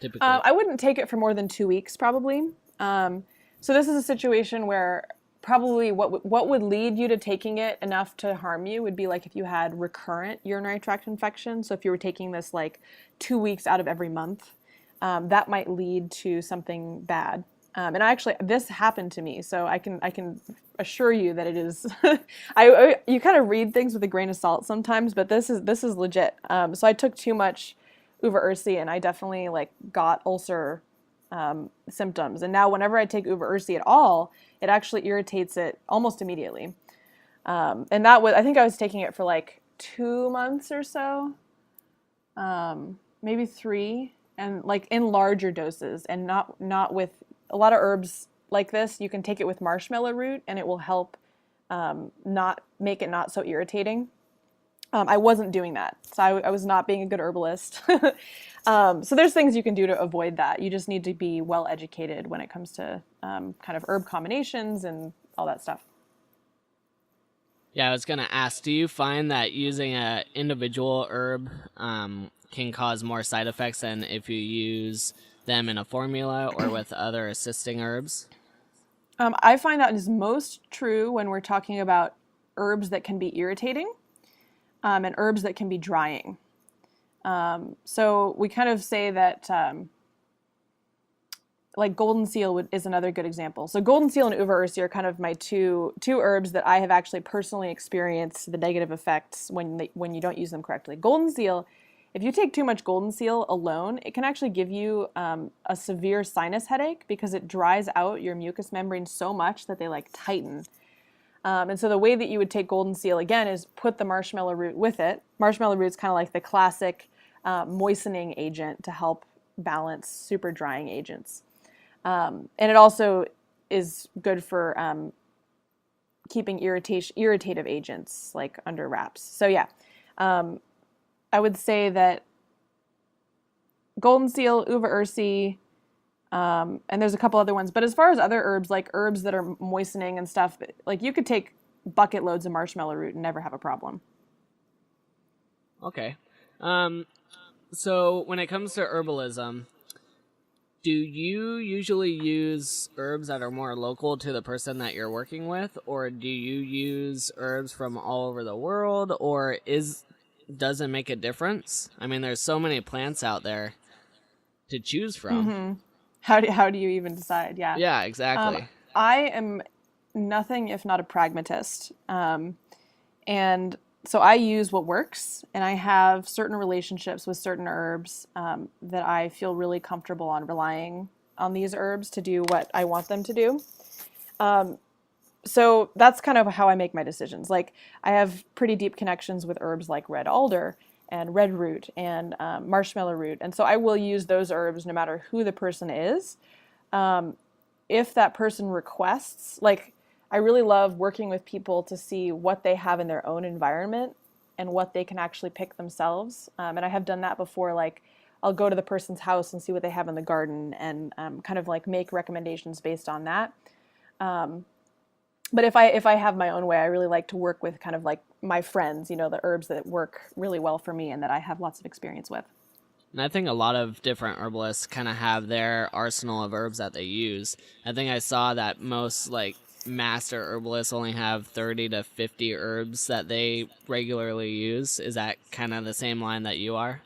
Typically.
I wouldn't take it for more than 2 weeks, probably. So this is a situation where probably what would lead you to taking it enough to harm you would be if you had recurrent urinary tract infection. So if you were taking this 2 weeks out of every month, that might lead to something bad. And this happened to me, so I can assure you that it is. You kind of read things with a grain of salt sometimes, but this is legit. So I took too much uva ursi, and I definitely got ulcer symptoms. And now whenever I take uva ursi at all, it actually irritates it almost immediately. And I think I was taking it for 2 months or so, maybe 3. and like in larger doses, and not with a lot of herbs like this. You can take it with marshmallow root and it will help not make it not so irritating. I wasn't doing that, so I was not being a good herbalist. So there's things you can do to avoid that. You just need to be well educated when it comes to kind of herb combinations and all that stuff.
Yeah, I was going to ask, do you find that using an individual herb can cause more side effects than if you use them in a formula or with other assisting herbs?
I find that is most true when we're talking about herbs that can be irritating and herbs that can be drying. So we kind of say that like Goldenseal is another good example. So Goldenseal and Uva Ursi are kind of my two herbs that I have actually personally experienced the negative effects when you don't use them correctly. Goldenseal, if you take too much Goldenseal alone, it can actually give you a severe sinus headache because it dries out your mucous membrane so much that they like tighten. And so the way that you would take Goldenseal again is put the marshmallow root with it. Marshmallow root is kind of like the classic moistening agent to help balance super drying agents. And it also is good for keeping irritative agents like under wraps. So yeah, I would say that Goldenseal, Uva Ursi, and there's a couple other ones. But as far as other herbs, like herbs that are moistening and stuff, like you could take bucket loads of marshmallow root and never have a problem.
Okay. So when it comes to herbalism, do you usually use herbs that are more local to the person that you're working with, or do you use herbs from all over the world, or does it make a difference? I mean, there's so many plants out there to choose from.
Mm-hmm. How do you even decide? Yeah.
Yeah, exactly.
I am nothing if not a pragmatist. And so I use what works, and I have certain relationships with certain herbs that I feel really comfortable on relying on these herbs to do what I want them to do. So that's kind of how I make my decisions. Like I have pretty deep connections with herbs like red alder and red root and marshmallow root. And so I will use those herbs no matter who the person is. If that person requests, like I really love working with people to see what they have in their own environment and what they can actually pick themselves. And I have done that before. Like I'll go to the person's house and see what they have in the garden and kind of like make recommendations based on that. But if I have my own way, I really like to work with kind of like my friends, the herbs that work really well for me and that I have lots of experience with.
And I think a lot of different herbalists kind of have their arsenal of herbs that they use. I think I saw that most like master herbalists only have 30 to 50 herbs that they regularly use. Is that kind of the same line that you are?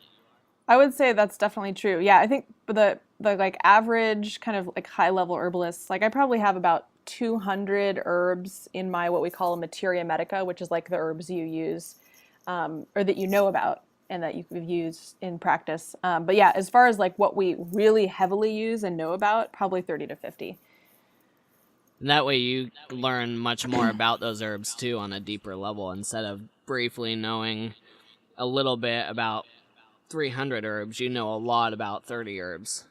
I would say that's definitely true. Yeah, I think the like average kind of like high level herbalists, like I probably have about 200 herbs in my what we call a materia medica, which is like the herbs you use or that you know about and that you could use in practice. But yeah, as far as like what we really heavily use and know about, probably 30 to 50.
And that way you learn much more about those herbs too on a deeper level instead of briefly knowing a little bit about 300 herbs. You know a lot about 30 herbs.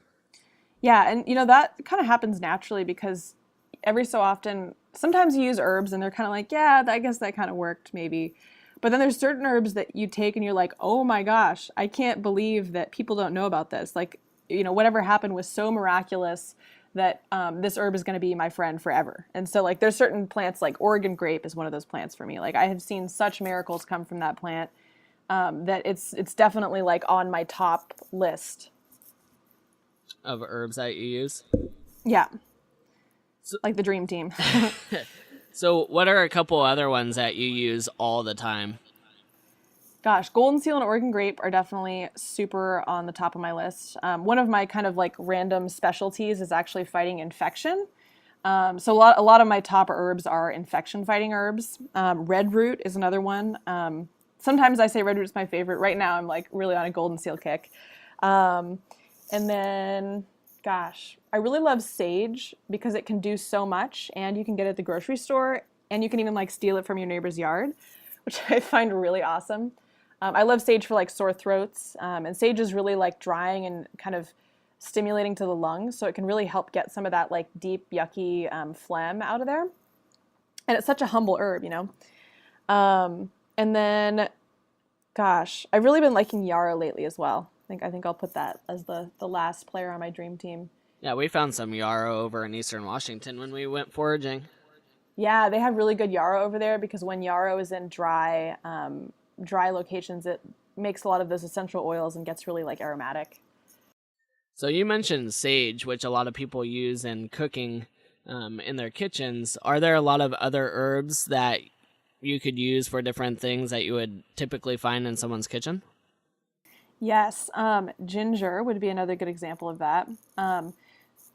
Yeah, and that kind of happens naturally because every so often, sometimes you use herbs and they're kind of like, yeah, I guess that kind of worked maybe. But then there's certain herbs that you take and you're like, oh my gosh, I can't believe that people don't know about this. Like, whatever happened was so miraculous that this herb is going to be my friend forever. And so like there's certain plants, like Oregon grape is one of those plants for me. Like I have seen such miracles come from that plant that it's definitely like on my top list
of herbs that you use.
Yeah. So, like the dream team.
So what are a couple other ones that you use all the time?
Gosh, Goldenseal and Oregon grape are definitely super on the top of my list. One of my kind of like random specialties is actually fighting infection. So a lot of my top herbs are infection fighting herbs. Red root is another one. Sometimes I say red root is my favorite. Right now I'm like really on a Goldenseal kick. And then, gosh, I really love sage because it can do so much and you can get it at the grocery store and you can even like steal it from your neighbor's yard, which I find really awesome. I love sage for like sore throats, and sage is really like drying and kind of stimulating to the lungs, so it can really help get some of that like deep, yucky phlegm out of there. And it's such a humble herb, you know. And then, gosh, I've really been liking yarrow lately as well. I think I'll put that as the last player on my dream team.
Yeah, we found some yarrow over in Eastern Washington when we went foraging.
Yeah, they have really good yarrow over there because when yarrow is in dry locations, it makes a lot of those essential oils and gets really like aromatic.
So you mentioned sage, which a lot of people use in cooking in their kitchens. Are there a lot of other herbs that you could use for different things that you would typically find in someone's kitchen?
Yes, ginger would be another good example of that.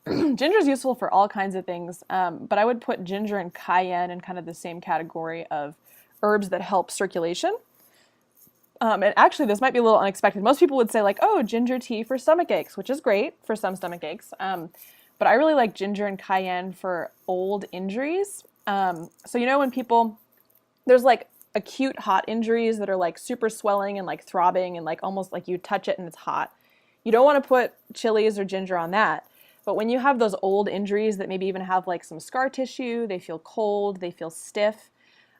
Ginger is useful for all kinds of things, but I would put ginger and cayenne in kind of the same category of herbs that help circulation. And actually, this might be a little unexpected. Most people would say like, oh, ginger tea for stomach aches, which is great for some stomach aches. But I really like ginger and cayenne for old injuries. So, you know, when there's like acute hot injuries that are like super swelling and like throbbing and like almost like you touch it and it's hot. You don't want to put chilies or ginger on that. But when you have those old injuries that maybe even have like some scar tissue, they feel cold, they feel stiff,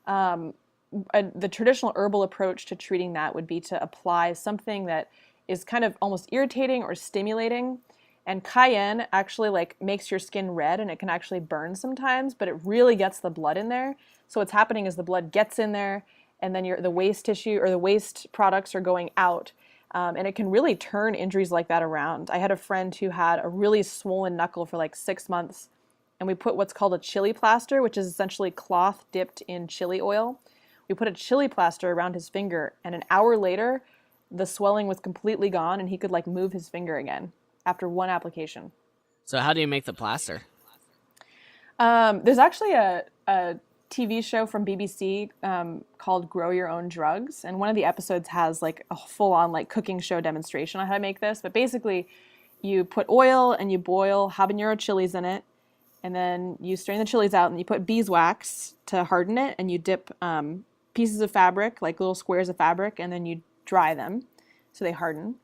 the traditional herbal approach to treating that would be to apply something that is kind of almost irritating or stimulating. And cayenne actually like makes your skin red and it can actually burn sometimes, but it really gets the blood in there. So what's happening is the blood gets in there and then the waste tissue or the waste products are going out. And it can really turn injuries like that around. I had a friend who had a really swollen knuckle for like 6 months, and we put what's called a chili plaster, which is essentially cloth dipped in chili oil. We put a chili plaster around his finger, and an hour later, the swelling was completely gone, and he could like move his finger again after one application.
So how do you make the plaster?
There's actually a TV show from BBC called Grow Your Own Drugs, and one of the episodes has like a full-on like cooking show demonstration on how to make this. But basically, you put oil and you boil habanero chilies in it, and then you strain the chilies out and you put beeswax to harden it, and you dip pieces of fabric, like little squares of fabric, and then you dry them so they harden.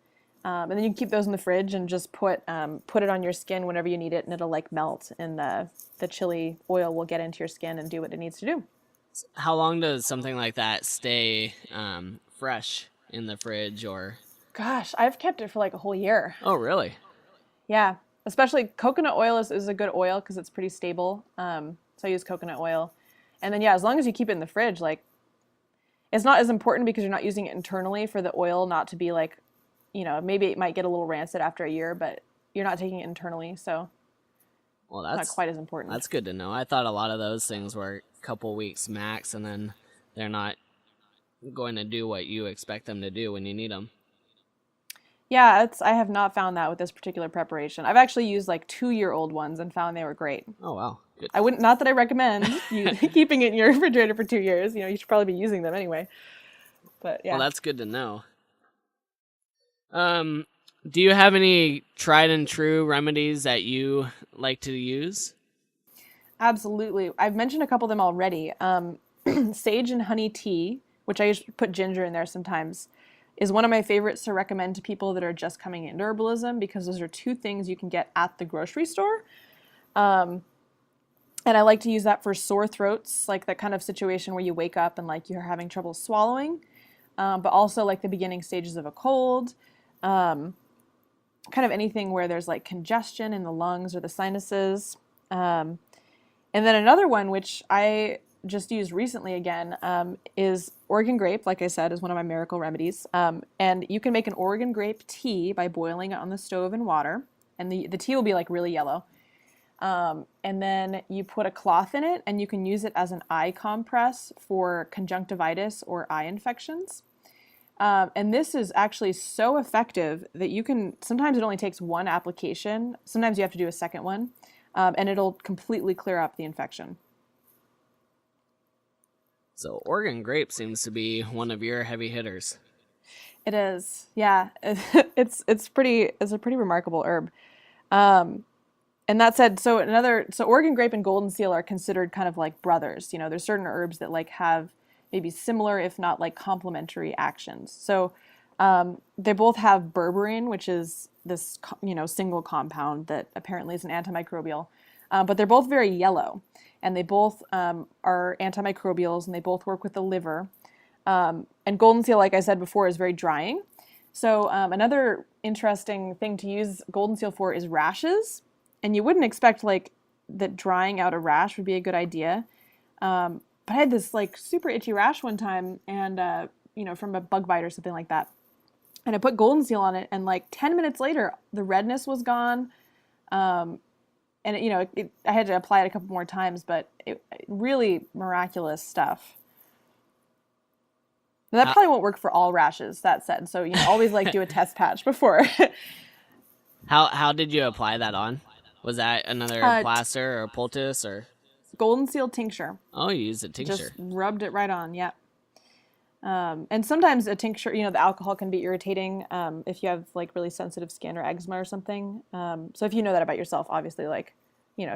And then you can keep those in the fridge and just put it on your skin whenever you need it, and it'll like melt, and the chili oil will get into your skin and do what it needs to do.
How long does something like that stay fresh in the fridge? Or
Gosh, I've kept it for like a whole year.
oh, really?
Yeah, especially coconut oil is a good oil because it's pretty stable. So I use coconut oil, and then yeah, as long as you keep it in the fridge, like it's not as important because you're not using it internally for the oil not to be like, you know, maybe it might get a little rancid after a year, but you're not taking it internally, so
Well,
it's not quite as important.
That's good to know. I thought a lot of those things were a couple weeks max, and then they're not going to do what you expect them to do when you need them.
Yeah, I have not found that with this particular preparation. I've actually used like 2-year-old ones and found they were great.
Oh, wow. Good.
Not that I recommend you keeping it in your refrigerator for 2 years. You know, you should probably be using them anyway. But yeah.
Well, that's good to know. Do you have any tried and true remedies that you like to use?
Absolutely. I've mentioned a couple of them already. Sage and honey tea, which I usually put ginger in there sometimes, is one of my favorites to recommend to people that are just coming into herbalism, because those are two things you can get at the grocery store. And I like to use that for sore throats, like that kind of situation where you wake up and like you're having trouble swallowing, but also like the beginning stages of a cold, kind of anything where there's like congestion in the lungs or the sinuses. And then another one, which I just used recently again, is Oregon grape, like I said, is one of my miracle remedies. And you can make an Oregon grape tea by boiling it on the stove in water. And the tea will be like really yellow. And then you put a cloth in it, and you can use it as an eye compress for conjunctivitis or eye infections. And this is actually so effective that sometimes it only takes one application. Sometimes you have to do a second one, and it'll completely clear up the infection.
So Oregon grape seems to be one of your heavy hitters.
It is. Yeah. It's a pretty remarkable herb. And that said, so Oregon grape and Goldenseal are considered kind of like brothers. You know, there's certain herbs that like have, maybe similar, if not like complementary actions. So they both have berberine, which is this, single compound that apparently is an antimicrobial, but they're both very yellow, and they both are antimicrobials, and they both work with the liver. And Goldenseal, like I said before, is very drying. So another interesting thing to use Goldenseal for is rashes, and you wouldn't expect like that drying out a rash would be a good idea. But I had this like super itchy rash one time, and from a bug bite or something like that. And I put Goldenseal on it, and like 10 minutes later, the redness was gone. And I had to apply it a couple more times, but it really miraculous stuff. Now, that probably won't work for all rashes, that said. So, always like do a test patch before.
How did you apply that on? Was that another plaster or poultice or?
Goldenseal tincture.
Oh, you used a tincture.
Just rubbed it right on, yeah. And sometimes a tincture, the alcohol can be irritating if you have like really sensitive skin or eczema or something. So if you know that about yourself, obviously like,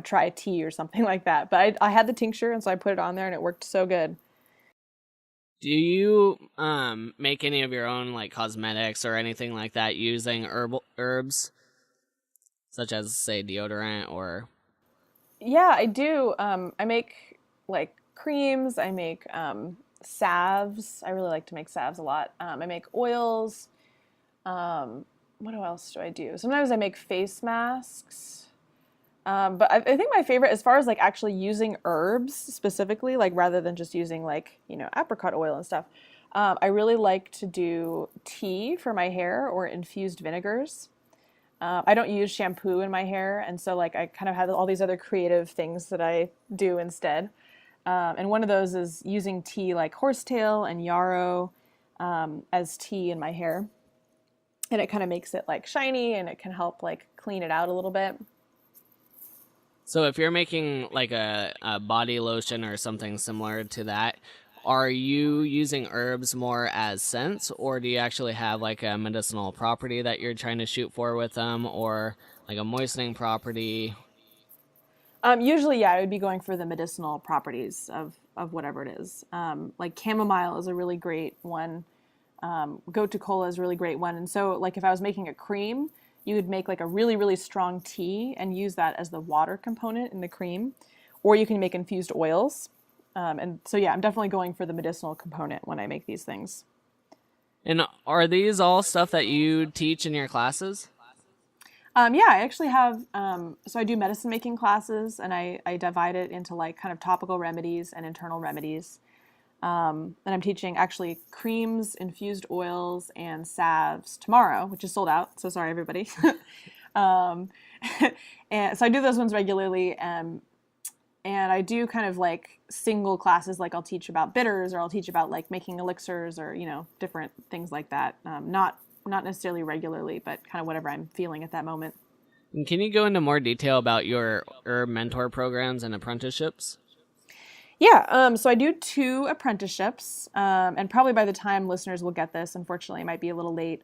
try a tea or something like that. But I had the tincture, and so I put it on there, and it worked so good.
Do you make any of your own like cosmetics or anything like that using herbs, such as say deodorant or?
Yeah, I do. I make like creams. I make salves. I really like to make salves a lot. I make oils. What else do I do? Sometimes I make face masks. But I think my favorite, as far as like actually using herbs specifically, like rather than just using like, apricot oil and stuff, I really like to do tea for my hair or infused vinegars. I don't use shampoo in my hair, and so like I kind of have all these other creative things that I do instead. And one of those is using tea like horsetail and yarrow as tea in my hair. And it kind of makes it like shiny, and it can help like clean it out a little bit.
So if you're making like a body lotion or something similar to that, are you using herbs more as scents, or do you actually have like a medicinal property that you're trying to shoot for with them, or like a moistening property?
Usually, yeah, I would be going for the medicinal properties of whatever it is. Like chamomile is a really great one. Gotu kola is a really great one. And so like if I was making a cream, you would make like a really, really strong tea and use that as the water component in the cream. Or you can make infused oils. And so, yeah, I'm definitely going for the medicinal component when I make these things.
And are these all stuff that you teach in your classes?
Yeah, I actually have, so I do medicine making classes, and I divide it into like kind of topical remedies and internal remedies. And I'm teaching actually creams, infused oils, and salves tomorrow, which is sold out. So sorry, everybody. And so I do those ones regularly. And I do kind of like single classes, like I'll teach about bitters, or I'll teach about like making elixirs, or, different things like that. Not necessarily regularly, but kind of whatever I'm feeling at that moment.
And can you go into more detail about your herb mentor programs and apprenticeships?
Yeah, so I do 2 apprenticeships, and probably by the time listeners will get this, unfortunately, it might be a little late.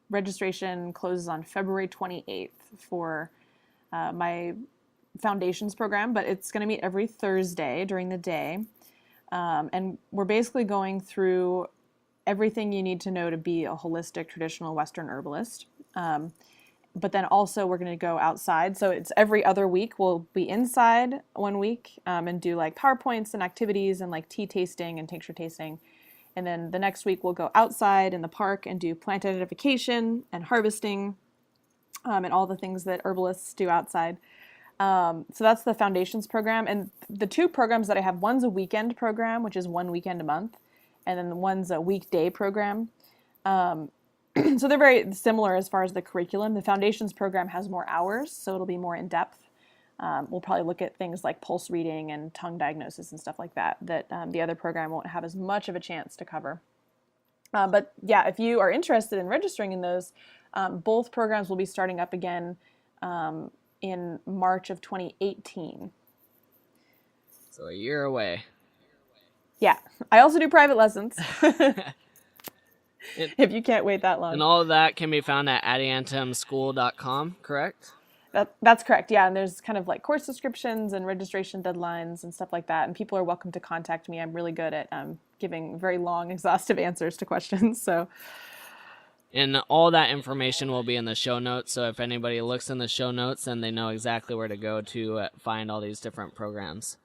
Registration closes on February 28th for my foundations program, but it's going to meet every Thursday during the day, and we're basically going through everything you need to know to be a holistic, traditional Western herbalist. But then also we're going to go outside. So it's every other week. We'll be inside one week and do like PowerPoints and activities and like tea tasting and tincture tasting. And then the next week we'll go outside in the park and do plant identification and harvesting and all the things that herbalists do outside. So that's the foundations program. And the 2 programs that I have, one's a weekend program, which is 1 weekend a month. And then one's a weekday program. So they're very similar as far as the curriculum. The foundations program has more hours, so it'll be more in depth. We'll probably look at things like pulse reading and tongue diagnosis and stuff like that the other program won't have as much of a chance to cover. But yeah, if you are interested in registering in those, both programs will be starting up again in March of 2018.
So a year away.
Yeah. I also do private lessons. If you can't wait that long.
And all of that can be found at adiantumschool.com, correct?
That's correct, yeah. And there's kind of like course descriptions and registration deadlines and stuff like that. And people are welcome to contact me. I'm really good at giving very long, exhaustive answers to questions. So.
And all that information will be in the show notes. So if anybody looks in the show notes, then they know exactly where to go to find all these different programs.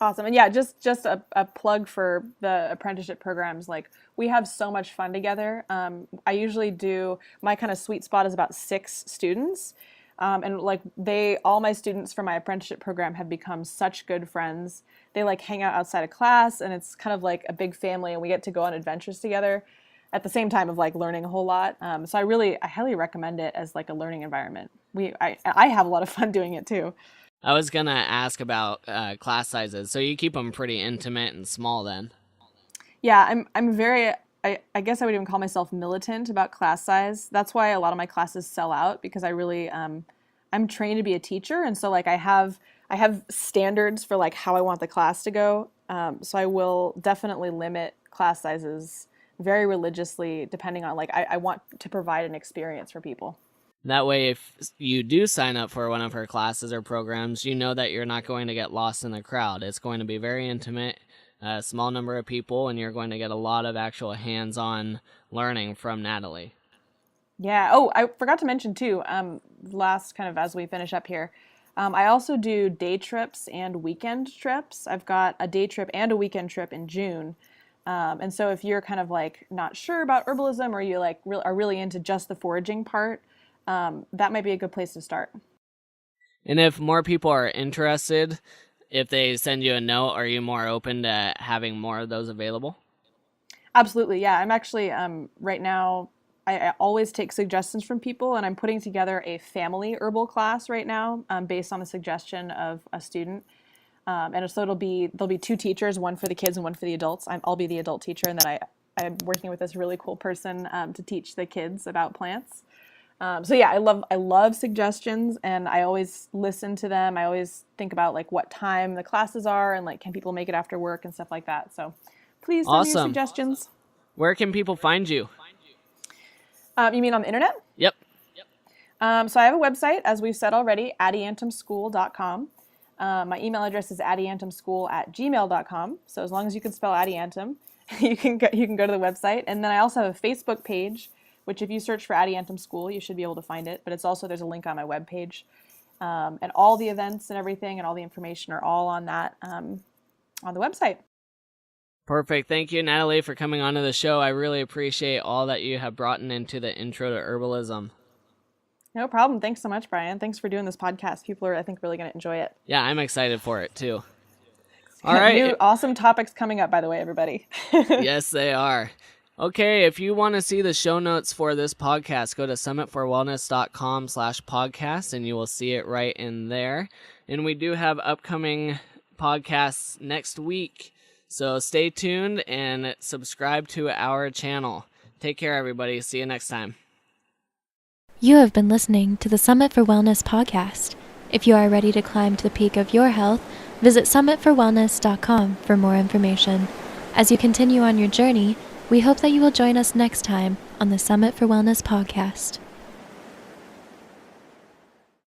Awesome. And yeah, just a plug for the apprenticeship programs. Like, we have so much fun together. I usually do, my kind of sweet spot is about 6 students. And like all my students from my apprenticeship program have become such good friends. They like hang out outside of class, and it's kind of like a big family, and we get to go on adventures together at the same time of like learning a whole lot. So I highly recommend it as like a learning environment. I have a lot of fun doing it too.
I was going to ask about class sizes. So you keep them pretty intimate and small then?
Yeah, I'm very, I guess I would even call myself militant about class size. That's why a lot of my classes sell out, because I really, I'm trained to be a teacher. And so like I have standards for like how I want the class to go. So I will definitely limit class sizes very religiously, depending on like, I want to provide an experience for people.
That way, if you do sign up for one of her classes or programs, you know that you're not going to get lost in the crowd. It's going to be very intimate, a small number of people, and you're going to get a lot of actual hands-on learning from Natalie.
Yeah. Oh, I forgot to mention too, last kind of as we finish up here, I also do day trips and weekend trips. I've got a day trip and a weekend trip in June. And so if you're kind of like not sure about herbalism, or you like are really into just the foraging part, that might be a good place to start.
And if more people are interested, if they send you a note, are you more open to having more of those available?
Absolutely. Yeah. I'm actually, right now, I always take suggestions from people, and I'm putting together a family herbal class right now, based on the suggestion of a student. And so there'll be 2 teachers, one for the kids and one for the adults. I'll be the adult teacher, and then I'm working with this really cool person to teach the kids about plants. So yeah, I love suggestions, and I always listen to them. I always think about like what time the classes are, and like can people make it after work and stuff like that. So please send me your suggestions.
Where can people find you?
You mean on the internet?
Yep.
So I have a website, as we've said already, adiantumschool.com. My email address is adiantumschool@gmail.com. So as long as you can spell adiantum, you can go to the website. And then I also have a Facebook page, which if you search for Adiantum School, you should be able to find it. But there's a link on my webpage. And all the events and everything and all the information are all on that, on the website.
Perfect. Thank you, Natalie, for coming on to the show. I really appreciate all that you have brought into the intro to herbalism.
No problem. Thanks so much, Brian. Thanks for doing this podcast. People are, I think, really going to enjoy it.
Yeah, I'm excited for it, too. All right.
New awesome topics coming up, by the way, everybody.
Yes, they are. Okay, if you want to see the show notes for this podcast, go to summitforwellness.com/podcast, and you will see it right in there. And we do have upcoming podcasts next week, so stay tuned and subscribe to our channel. Take care, everybody. See you next time.
You have been listening to the Summit for Wellness podcast. If you are ready to climb to the peak of your health, visit summitforwellness.com for more information. As you continue on your journey, we hope that you will join us next time on the Summit for Wellness podcast.